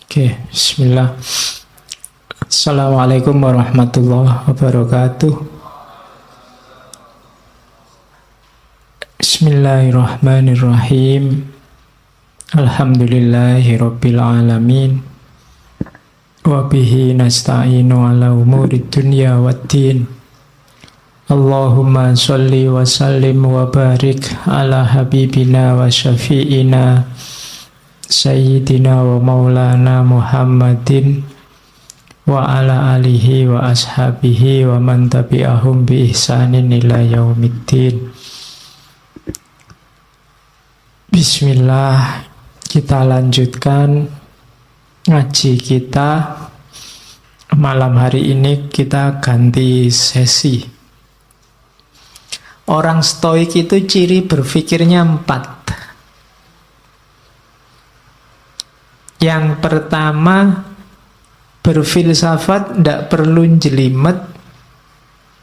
Oke, bismillah. Assalamualaikum warahmatullahi wabarakatuh. Bismillahirrahmanirrahim. Alhamdulillahi rabbil alamin. Wa bihi nasta'inu ala umurid dunya waddin. Allahumma sholli wa sallim wa barik ala habibina wa syafi'ina Sayyidina wa maulana Muhammadin wa ala alihi wa ashabihi wa man tabi'ahum bi ihsanin ila yaumiddin. Bismillah, kita lanjutkan ngaji kita. Malam hari ini kita ganti sesi. Orang stoik itu ciri berpikirnya 4. Yang pertama, berfilsafat tidak perlu jelimet,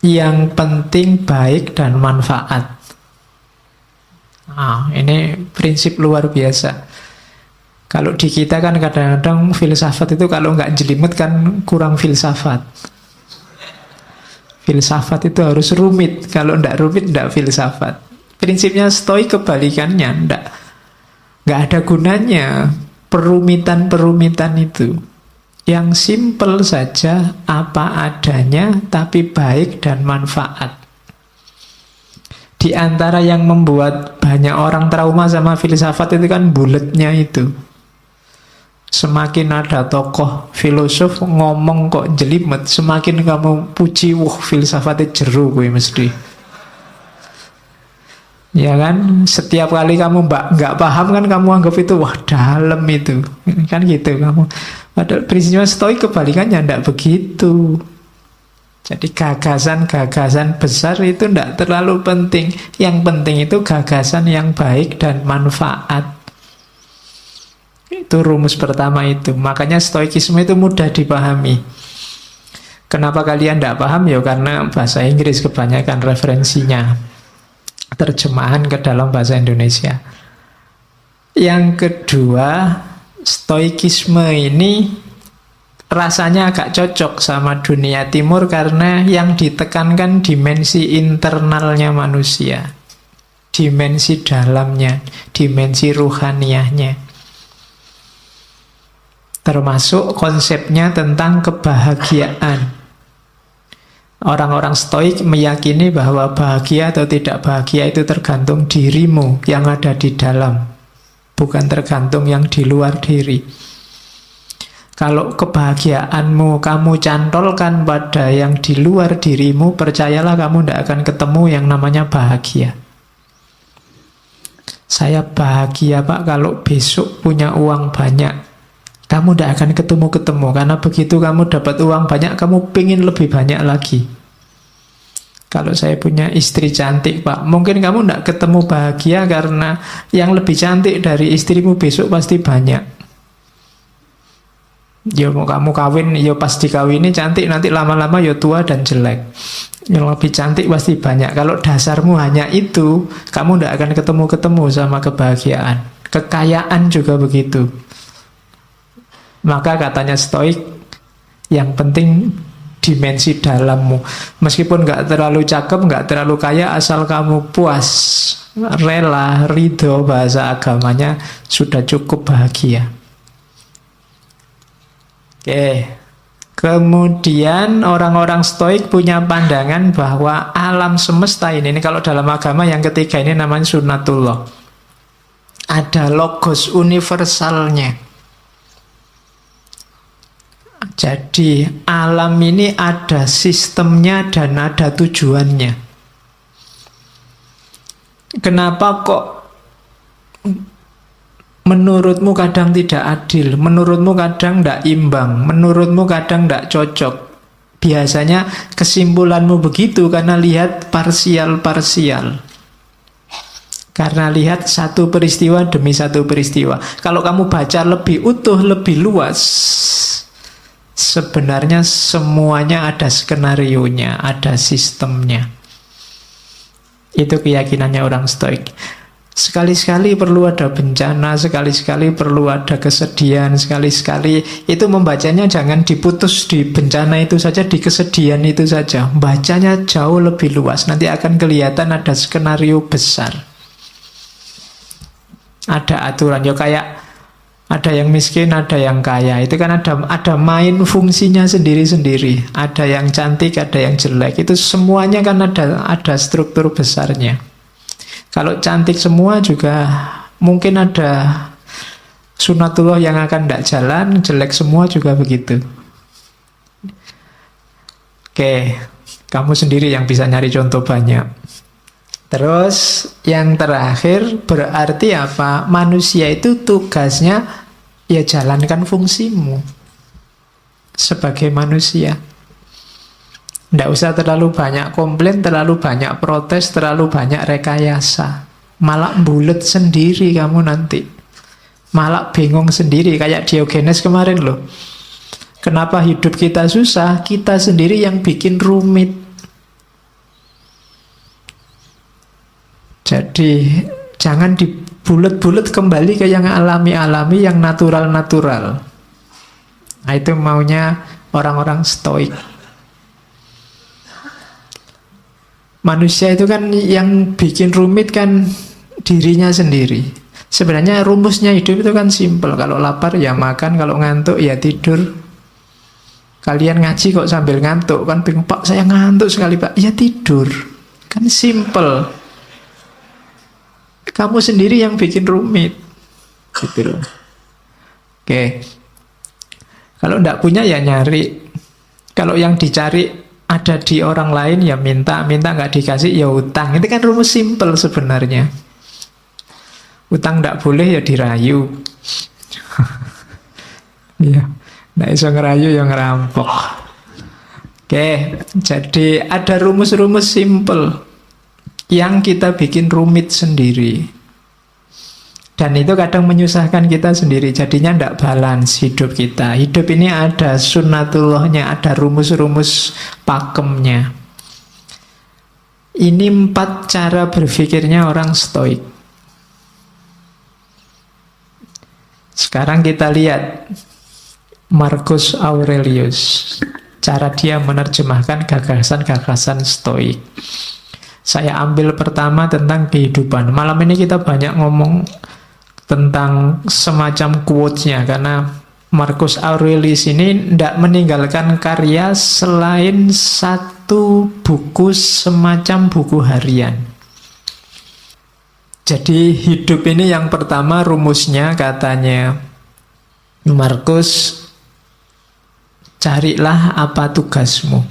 yang penting baik dan manfaat. Ini prinsip luar biasa. Kalau di kita kan kadang-kadang filsafat itu kalau nggak jelimet kan kurang filsafat. Filsafat itu harus rumit, kalau tidak rumit tidak filsafat. Prinsipnya stoik kebalikannya, nggak ada gunanya perumitan-perumitan itu. Yang simpel saja, apa adanya, tapi baik dan manfaat. Di antara yang membuat banyak orang trauma sama filsafat itu kan buletnya itu. Semakin ada tokoh filosof ngomong kok jelimet, semakin kamu puji, filsafatnya jeru gue mesti. Ya kan, setiap kali kamu nggak paham kan kamu anggap itu wah dalam itu, kan gitu kamu. Padahal prinsipnya stoik kebalikannya, tidak begitu. Jadi gagasan-gagasan besar itu tidak terlalu penting. Yang penting itu gagasan yang baik dan manfaat. Itu rumus pertama itu. Makanya stoikisme itu mudah dipahami. Kenapa kalian tidak paham? Ya karena bahasa Inggris kebanyakan referensinya. Terjemahan ke dalam bahasa Indonesia. Yang kedua, stoikisme ini rasanya agak cocok sama dunia timur karena yang ditekankan dimensi internalnya manusia, dimensi dalamnya, dimensi ruhaniyahnya, termasuk konsepnya tentang kebahagiaan. Orang-orang stoik meyakini bahwa bahagia atau tidak bahagia itu tergantung dirimu yang ada di dalam, bukan tergantung yang di luar diri. Kalau kebahagiaanmu kamu cantolkan pada yang di luar dirimu, percayalah kamu tidak akan ketemu yang namanya bahagia. Saya bahagia Pak kalau besok punya uang banyak. Kamu tidak akan ketemu-ketemu, karena begitu kamu dapat uang banyak, kamu pengen lebih banyak lagi. Kalau saya punya istri cantik Pak, mungkin kamu tidak ketemu bahagia karena yang lebih cantik dari istrimu besok pasti banyak. Ya mau kamu kawin, ya pas dikawini cantik, nanti lama-lama ya tua dan jelek. Yang lebih cantik pasti banyak. Kalau dasarmu hanya itu, kamu tidak akan ketemu-ketemu sama kebahagiaan. Kekayaan juga begitu. Maka katanya stoik, yang penting dimensi dalammu. Meskipun nggak terlalu cakep, nggak terlalu kaya, asal kamu puas, rela, ridho, bahasa agamanya sudah cukup bahagia. Oke. Kemudian orang-orang stoik punya pandangan bahwa alam semesta ini kalau dalam agama yang ketiga ini namanya sunnatullah. Ada logos universalnya. Jadi alam ini ada sistemnya dan ada tujuannya. Kenapa kok menurutmu kadang tidak adil, menurutmu kadang tidak imbang, menurutmu kadang tidak cocok? Biasanya kesimpulanmu begitu karena lihat parsial-parsial. Karena lihat satu peristiwa demi satu peristiwa. Kalau kamu baca lebih utuh, lebih luas, sebenarnya semuanya ada skenarionya, ada sistemnya. Itu keyakinannya orang stoik. Sekali-sekali perlu ada bencana, sekali-sekali perlu ada kesedihan, sekali-sekali itu membacanya jangan diputus di bencana itu saja, di kesedihan itu saja. Bacanya jauh lebih luas, nanti akan kelihatan ada skenario besar. Ada aturan, ya kayak ada yang miskin, ada yang kaya. Itu kan ada main fungsinya sendiri-sendiri. Ada yang cantik, ada yang jelek. Itu semuanya kan ada struktur besarnya. Kalau cantik semua juga mungkin ada sunatullah yang akan tidak jalan, jelek semua juga begitu. Oke, kamu sendiri yang bisa nyari contoh banyak. Terus yang terakhir berarti apa? Manusia itu tugasnya ya jalankan fungsimu sebagai manusia. Tidak usah terlalu banyak komplain, terlalu banyak protes, terlalu banyak rekayasa. Malah bulet sendiri kamu nanti. Malah bingung sendiri, kayak Diogenes kemarin loh. Kenapa hidup kita susah? Kita sendiri yang bikin rumit. Jadi jangan dibulet-bulet, kembali ke yang alami-alami, yang natural-natural. Nah, itu maunya orang-orang stoik. Manusia itu kan yang bikin rumit kan dirinya sendiri. Sebenarnya rumusnya hidup itu kan simpel. Kalau lapar ya makan, kalau ngantuk ya tidur. Kalian ngaji kok sambil ngantuk kan bingung, Pak saya ngantuk sekali Pak. Ya tidur. Kan simpel. Kamu sendiri yang bikin rumit. Gitu loh. Oke. Kalau enggak punya ya nyari. Kalau yang dicari ada di orang lain ya minta nggak dikasih ya utang. Itu kan rumus simpel sebenarnya. Utang nggak boleh ya dirayu. Iya, nggak bisa ngerayu ya ngerampok. Oke, jadi ada rumus-rumus simpel yang kita bikin rumit sendiri. Dan itu kadang menyusahkan kita sendiri. Jadinya tidak balance hidup kita. Hidup ini ada sunnatullahnya, ada rumus-rumus pakemnya. Ini 4 cara berpikirnya orang stoik. Sekarang kita lihat Marcus Aurelius. Cara dia menerjemahkan gagasan-gagasan stoik. Saya ambil pertama tentang kehidupan. Malam ini kita banyak ngomong tentang semacam quotes-nya, karena Marcus Aurelius ini tidak meninggalkan karya selain 1 buku semacam buku harian. Jadi hidup ini yang pertama rumusnya katanya Marcus, carilah apa tugasmu.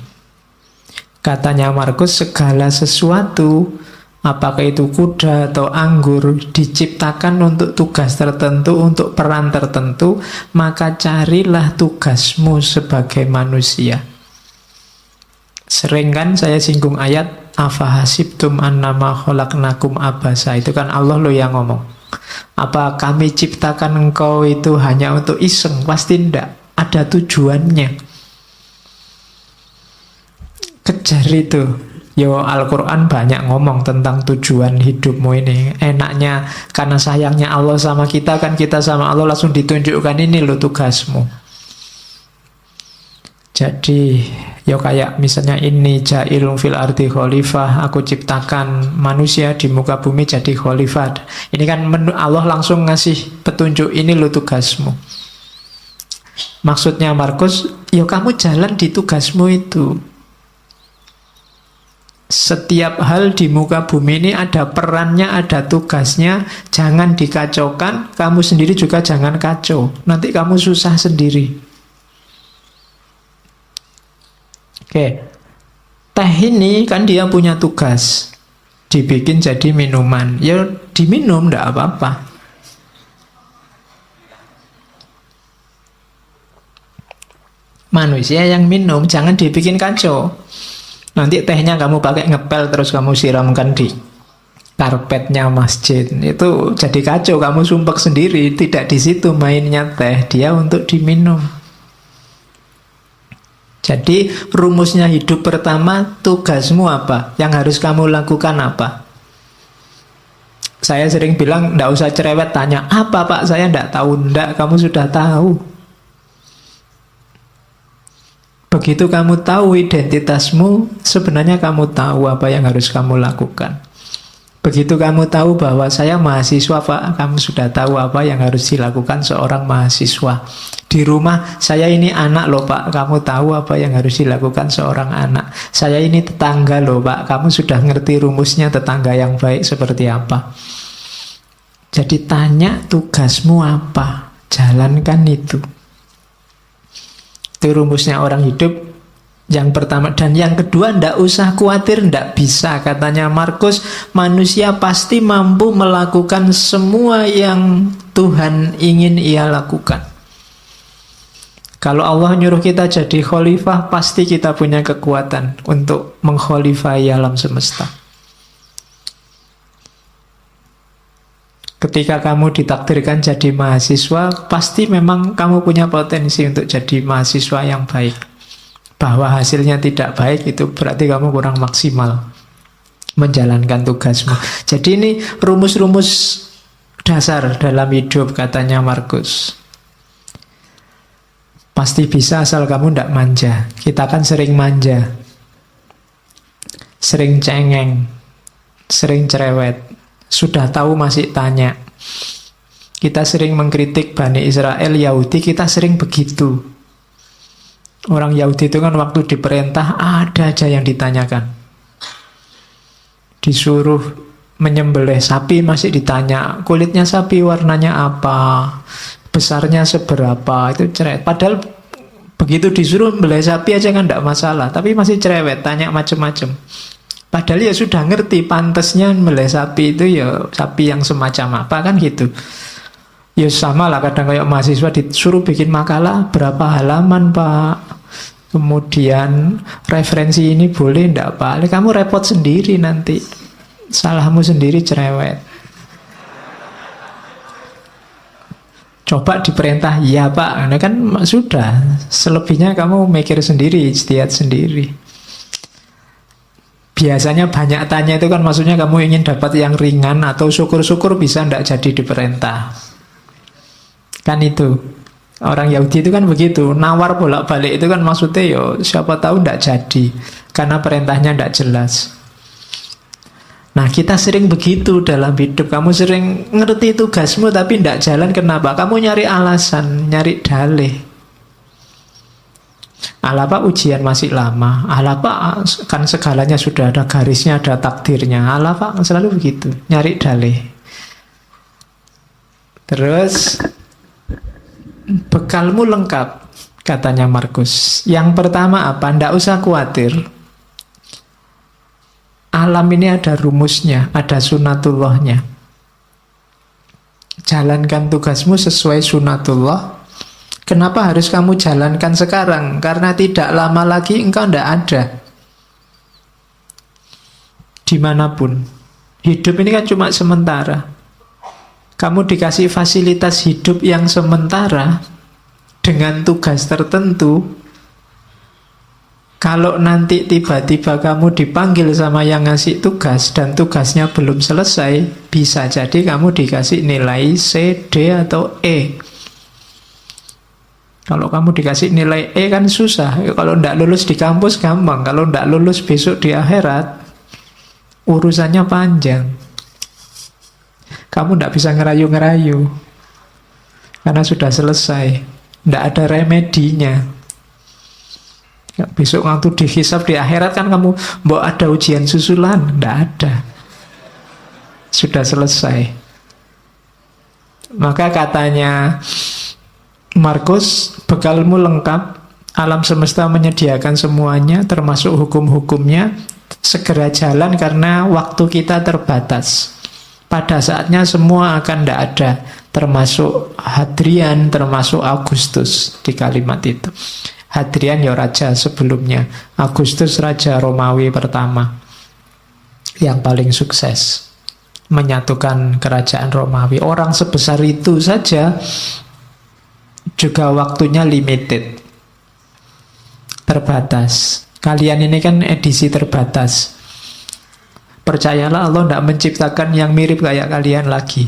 Katanya Marcus, segala sesuatu, apakah itu kuda atau anggur, diciptakan untuk tugas tertentu, untuk peran tertentu, maka carilah tugasmu sebagai manusia. Sering kan saya singgung ayat afahasibtum annama khalaqnakum abasa. Itu kan Allah loh yang ngomong. Apa kami ciptakan engkau itu hanya untuk iseng? Pasti tidak. Ada tujuannya. Kejar itu. Yo, Al-Quran banyak ngomong tentang tujuan hidupmu ini. Enaknya karena sayangnya Allah sama kita, kan kita sama Allah langsung ditunjukkan ini loh tugasmu. Jadi yo kayak misalnya ini ja'ilun fil ardi khalifah, aku ciptakan manusia di muka bumi jadi khalifah. Ini kan Allah langsung ngasih petunjuk, ini loh tugasmu. Maksudnya Markus, yo kamu jalan di tugasmu itu. Setiap hal di muka bumi ini ada perannya, ada tugasnya. Jangan dikacaukan. Kamu sendiri juga jangan kacau. Nanti kamu susah sendiri. Oke. Teh ini kan dia punya tugas. Dibikin jadi minuman. Ya diminum, enggak apa-apa. Manusia yang minum, jangan dibikin kacau. Nanti tehnya kamu pakai ngepel terus kamu siramkan di karpetnya masjid. Itu jadi kacau, kamu sumpek sendiri. Tidak di situ mainnya teh, dia untuk diminum. Jadi rumusnya hidup pertama, tugasmu apa? Yang harus kamu lakukan apa? Saya sering bilang, ndak usah cerewet tanya, apa Pak, saya ndak tahu. Ndak, kamu sudah tahu. Begitu kamu tahu identitasmu, sebenarnya kamu tahu apa yang harus kamu lakukan. Begitu kamu tahu bahwa saya mahasiswa Pak, kamu sudah tahu apa yang harus dilakukan seorang mahasiswa. Di rumah, saya ini anak loh Pak, kamu tahu apa yang harus dilakukan seorang anak. Saya ini tetangga loh Pak, kamu sudah ngerti rumusnya tetangga yang baik seperti apa. Jadi tanya tugasmu apa, jalankan itu. Itu rumusnya orang hidup. Yang pertama dan yang kedua, ndak usah khawatir, ndak bisa. Katanya Markus, manusia pasti mampu melakukan semua yang Tuhan ingin ia lakukan. Kalau Allah nyuruh kita jadi khalifah, pasti kita punya kekuatan untuk mengkhalifai alam semesta. Ketika kamu ditakdirkan jadi mahasiswa, pasti memang kamu punya potensi untuk jadi mahasiswa yang baik. Bahwa hasilnya tidak baik, itu berarti kamu kurang maksimal menjalankan tugasmu. Jadi ini rumus-rumus dasar dalam hidup, katanya Markus. Pasti bisa asal kamu tidak manja. Kita kan sering manja, sering cengeng, sering cerewet. Sudah tahu masih tanya. Kita sering mengkritik Bani Israel, Yahudi, kita sering begitu. Orang Yahudi itu kan waktu diperintah ada aja yang ditanyakan. Disuruh menyembelih sapi masih ditanya, kulitnya sapi warnanya apa, besarnya seberapa, itu cerewet. Padahal begitu disuruh membelih sapi aja kan tidak masalah, tapi masih cerewet, tanya macam-macam. Padahal ya sudah ngerti pantasnya membelih sapi itu ya sapi yang semacam apa, kan gitu. Ya sama lah, kadang kayak mahasiswa disuruh bikin makalah berapa halaman Pak, kemudian referensi ini boleh enggak Pak, kamu repot sendiri nanti, salahmu sendiri, cerewet. Coba diperintah ya Pak, nah kan sudah, selebihnya kamu mikir sendiri, ijtihad sendiri. Biasanya banyak tanya itu kan maksudnya kamu ingin dapat yang ringan, atau syukur-syukur bisa enggak jadi diperintah. Kan itu. Orang Yahudi itu kan begitu. Nawar bolak-balik itu kan maksudnya yo siapa tahu ndak jadi. Karena perintahnya ndak jelas. Nah kita sering begitu dalam hidup. Kamu sering ngerti tugasmu tapi ndak jalan, kenapa? Kamu nyari alasan, nyari dalih. Alah Pak, ujian masih lama. Alah Pak, kan segalanya sudah ada garisnya, ada takdirnya. Alah Pak, selalu begitu. Nyari dalih. Terus bekalmu lengkap, katanya Markus. Yang pertama apa? Ndak usah khawatir. Alam ini ada rumusnya, ada sunatullahnya. Jalankan tugasmu sesuai sunatullah. Kenapa harus kamu jalankan sekarang? Karena tidak lama lagi engkau ndak ada. Dimanapun. Hidup ini kan cuma sementara. Kamu dikasih fasilitas hidup yang sementara dengan tugas tertentu. Kalau nanti tiba-tiba kamu dipanggil sama yang ngasih tugas dan tugasnya belum selesai, bisa jadi kamu dikasih nilai C, D, atau E. Kalau kamu dikasih nilai E kan susah. Kalau tidak lulus di kampus gampang. Kalau tidak lulus besok di akhirat, urusannya panjang. Kamu tidak bisa ngerayu-ngerayu karena sudah selesai. Tidak ada remedinya. Besok waktu dihisab di akhirat kan kamu mau ada ujian susulan. Tidak ada. Sudah selesai. Maka katanya Markus, bekalmu lengkap. Alam semesta menyediakan semuanya, termasuk hukum-hukumnya. Segera jalan karena waktu kita terbatas. Pada saatnya semua akan tidak ada, termasuk Hadrian, termasuk Agustus di kalimat itu. Hadrian ya raja sebelumnya, Agustus raja Romawi pertama yang paling sukses menyatukan kerajaan Romawi. Orang sebesar itu saja juga waktunya limited, terbatas. Kalian ini kan edisi terbatas. Percayalah Allah tidak menciptakan yang mirip kayak kalian lagi.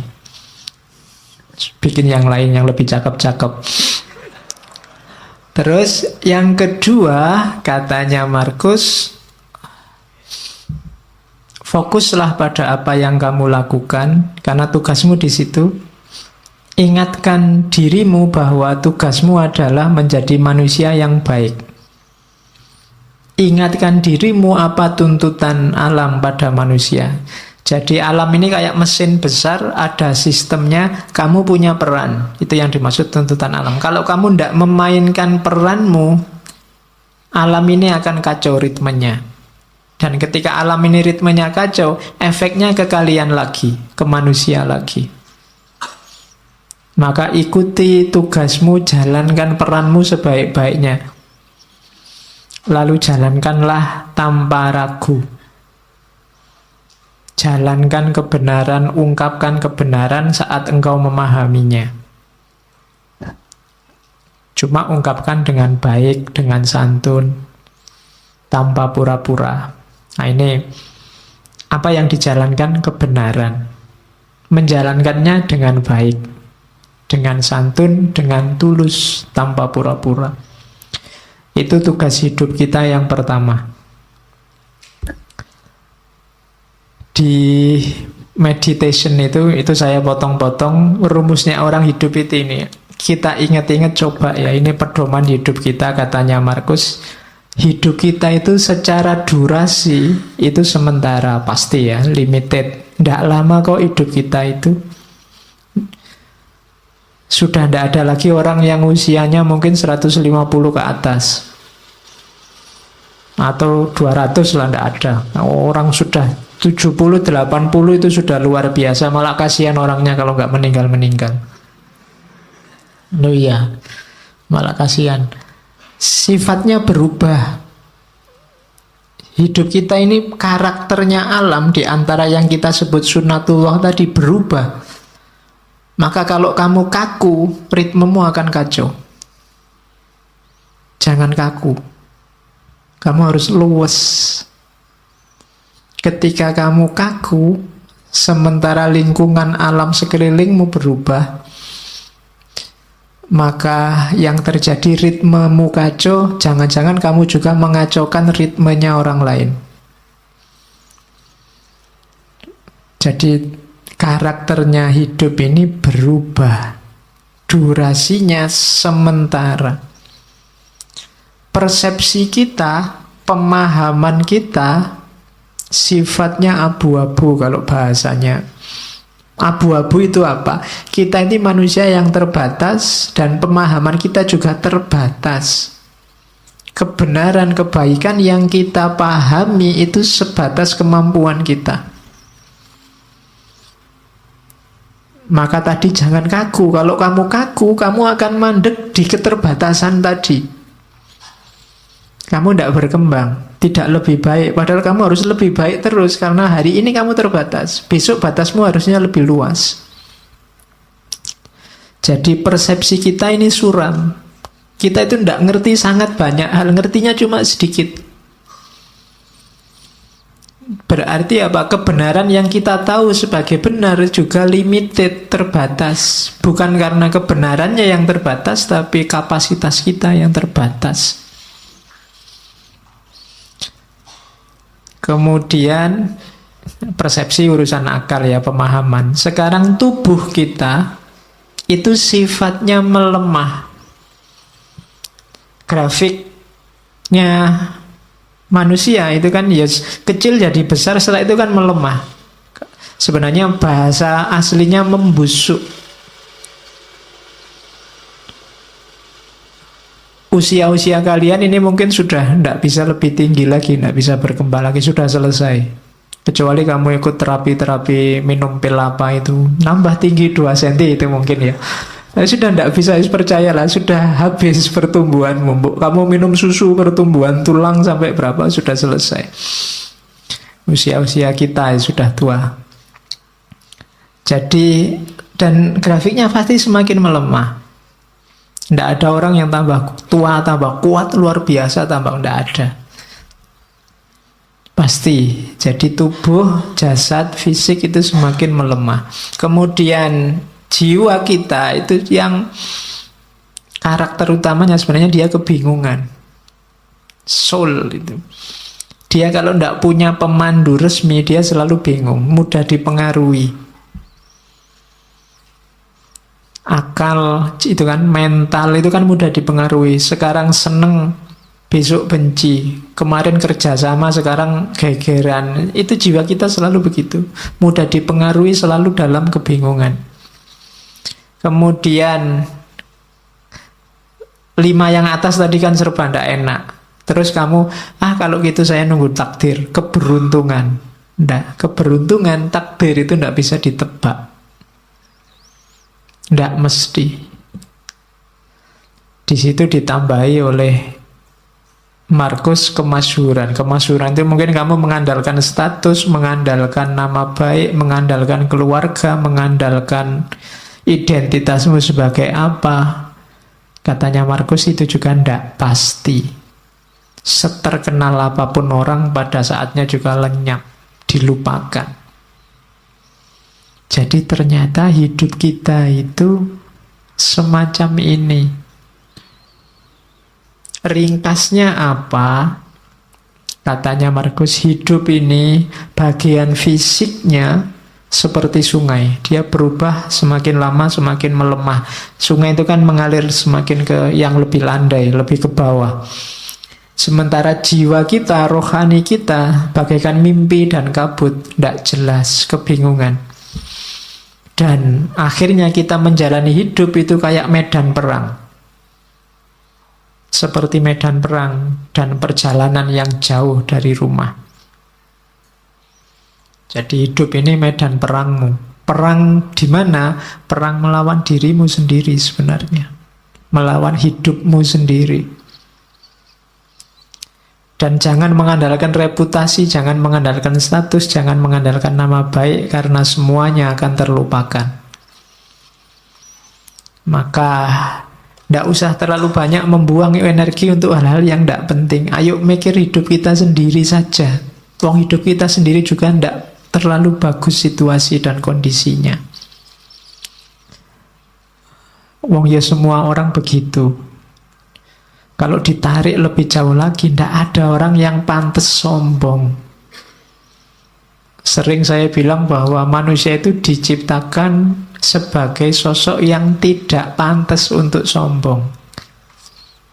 Bikin yang lain yang lebih cakep-cakep. Terus yang kedua, katanya Markus, fokuslah pada apa yang kamu lakukan, karena tugasmu di situ. Ingatkan dirimu bahwa tugasmu adalah menjadi manusia yang baik. Ingatkan dirimu apa tuntutan alam pada manusia. Jadi alam ini kayak mesin besar, ada sistemnya, kamu punya peran. Itu yang dimaksud tuntutan alam. Kalau kamu tidak memainkan peranmu, alam ini akan kacau ritmenya. Dan ketika alam ini ritmenya kacau, efeknya ke kalian lagi, ke manusia lagi. Maka ikuti tugasmu, jalankan peranmu sebaik-baiknya. Lalu jalankanlah tanpa ragu. Jalankan kebenaran, ungkapkan kebenaran saat engkau memahaminya. Cuma ungkapkan dengan baik, dengan santun, tanpa pura-pura. Nah ini, apa yang dijalankan? Kebenaran. Menjalankannya dengan baik, dengan santun, dengan tulus, tanpa pura-pura. Itu tugas hidup kita yang pertama. Di meditation itu saya potong-potong rumusnya orang hidup itu ini. Kita ingat-ingat coba ya, ini pedoman hidup kita katanya Markus. Hidup kita itu secara durasi itu sementara, pasti ya, limited. Tidak lama kok hidup kita itu. Sudah tidak ada lagi orang yang usianya mungkin 150 ke atas. Atau 200 lah, tidak ada. Orang sudah 70, 80 itu sudah luar biasa. Malah kasihan orangnya kalau nggak meninggal-meninggal. Loh iya, malah kasihan. Sifatnya berubah. Hidup kita ini karakternya alam di antara yang kita sebut sunnatullah tadi berubah. Maka kalau kamu kaku, ritmemu akan kacau. Jangan kaku. Kamu harus luwes. Ketika kamu kaku, sementara lingkungan alam sekelilingmu berubah, maka yang terjadi ritmemu kacau, jangan-jangan kamu juga mengacaukan ritmenya orang lain. Jadi karakternya hidup ini berubah. Durasinya sementara. Persepsi kita, pemahaman kita, sifatnya abu-abu kalau bahasanya. Abu-abu itu apa? Kita ini manusia yang terbatas dan pemahaman kita juga terbatas. Kebenaran, kebaikan yang kita pahami itu sebatas kemampuan kita. Maka tadi jangan kaku. Kalau kamu kaku, kamu akan mandek di keterbatasan tadi. Kamu tidak berkembang, tidak lebih baik. Padahal kamu harus lebih baik terus, karena hari ini kamu terbatas. Besok batasmu harusnya lebih luas. Jadi persepsi kita ini suram. Kita itu tidak ngerti sangat banyak hal, ngertinya cuma sedikit. Berarti apa? Kebenaran yang kita tahu sebagai benar juga limited, terbatas. Bukan karena kebenarannya yang terbatas, tapi kapasitas kita yang terbatas. Kemudian persepsi urusan akal ya, pemahaman. Sekarang tubuh kita itu sifatnya melemah. Grafiknya manusia itu kan ya kecil jadi besar, setelah itu kan melemah. Sebenarnya bahasa aslinya membusuk. Usia-usia kalian ini mungkin sudah tidak bisa lebih tinggi lagi, tidak bisa berkembang lagi, sudah selesai. Kecuali kamu ikut terapi-terapi minum pil apa itu, nambah tinggi 2 cm itu mungkin ya. Tapi sudah tidak bisa, percayalah, sudah habis pertumbuhanmu. Kamu minum susu pertumbuhan tulang sampai berapa, sudah selesai. Usia-usia kita sudah tua. Jadi, dan grafiknya pasti semakin melemah. Tidak ada orang yang tambah tua, tambah kuat, luar biasa, tambah tidak ada. Pasti Jadi tubuh, jasad, fisik itu semakin melemah. Kemudian jiwa kita itu yang karakter utamanya sebenarnya dia kebingungan. Soul itu. Dia kalau tidak punya pemandu resmi, dia selalu bingung, mudah dipengaruhi. Akal itu kan, mental itu kan mudah dipengaruhi. Sekarang seneng, besok benci. Kemarin kerjasama, sekarang gegeran. Itu jiwa kita selalu begitu. Mudah dipengaruhi, selalu dalam kebingungan. Kemudian 5 yang atas tadi kan serba tidak enak. Terus kamu, kalau gitu saya nunggu takdir, keberuntungan. Nggak, keberuntungan, takdir itu tidak bisa ditebak. Tidak mesti. Di situ ditambahi oleh Markus kemasyhuran. Kemasyhuran itu mungkin kamu mengandalkan status, mengandalkan nama baik, mengandalkan keluarga, mengandalkan identitasmu sebagai apa. Katanya Markus itu juga tidak pasti. Seterkenal apapun orang pada saatnya juga lenyap, dilupakan. Jadi ternyata hidup kita itu semacam ini. Ringkasnya apa? Katanya Markus, hidup ini bagian fisiknya seperti sungai. Dia berubah semakin lama semakin melemah. Sungai itu kan mengalir semakin ke yang lebih landai, lebih ke bawah. Sementara jiwa kita, rohani kita bagaikan mimpi dan kabut, tidak jelas, kebingungan. Dan akhirnya kita menjalani hidup itu kayak medan perang. Seperti medan perang dan perjalanan yang jauh dari rumah. Jadi hidup ini medan perangmu. Perang di mana? Perang melawan dirimu sendiri sebenarnya. Melawan hidupmu sendiri. Dan jangan mengandalkan reputasi, jangan mengandalkan status, jangan mengandalkan nama baik, karena semuanya akan terlupakan. Maka tidak usah terlalu banyak membuang energi untuk hal-hal yang tidak penting. Ayo mikir hidup kita sendiri saja. Wong hidup kita sendiri juga tidak terlalu bagus situasi dan kondisinya. Wong ya semua orang begitu. Kalau ditarik lebih jauh lagi, tidak ada orang yang pantas sombong. Sering saya bilang bahwa manusia itu diciptakan sebagai sosok yang tidak pantas untuk sombong.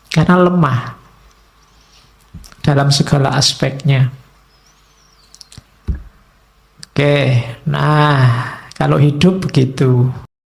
Karena lemah dalam segala aspeknya. Oke, nah kalau hidup begitu.